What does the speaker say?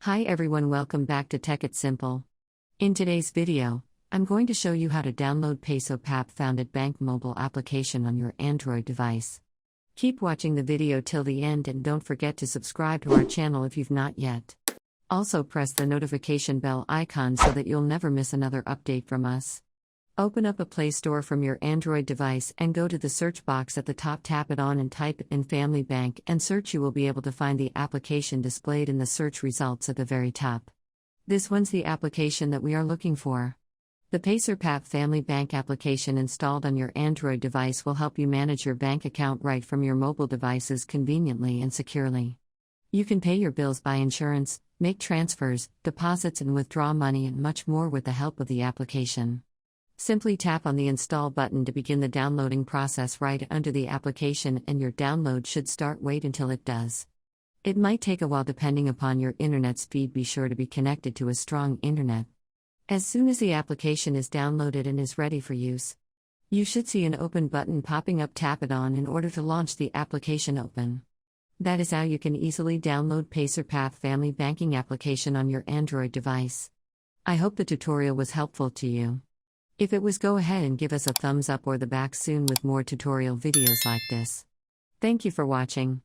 Hi everyone, welcome back to Tech It Simple. In today's video, I'm going to show you how to download Pesapap founded bank mobile application on your Android device. Keep watching the video till the end and don't forget to subscribe to our channel if you've not yet. Also press the notification bell icon so that you'll never miss another update from us. Open up a Play Store from your Android device and go to the search box at the top, tap it on and type in Family Bank and search. You will be able to find the application displayed in the search results at the very top. This one's the application that we are looking for. The Pesapap Family Bank application installed on your Android device will help you manage your bank account right from your mobile devices conveniently and securely. You can pay your bills, buy insurance, make transfers, deposits and withdraw money and much more with the help of the application. Simply tap on the Install button to begin the downloading process right under the application and your download should start. Wait until it does. It might take a while depending upon your internet speed. Be sure to be connected to a strong internet. As soon as the application is downloaded and is ready for use, you should see an Open button popping up. Tap it on in order to launch the application. Open. That is how you can easily download Pesapap Family Banking application on your Android device. I hope the tutorial was helpful to you. If it was, go ahead and give us a thumbs up or the back soon with more tutorial videos like this. Thank you for watching.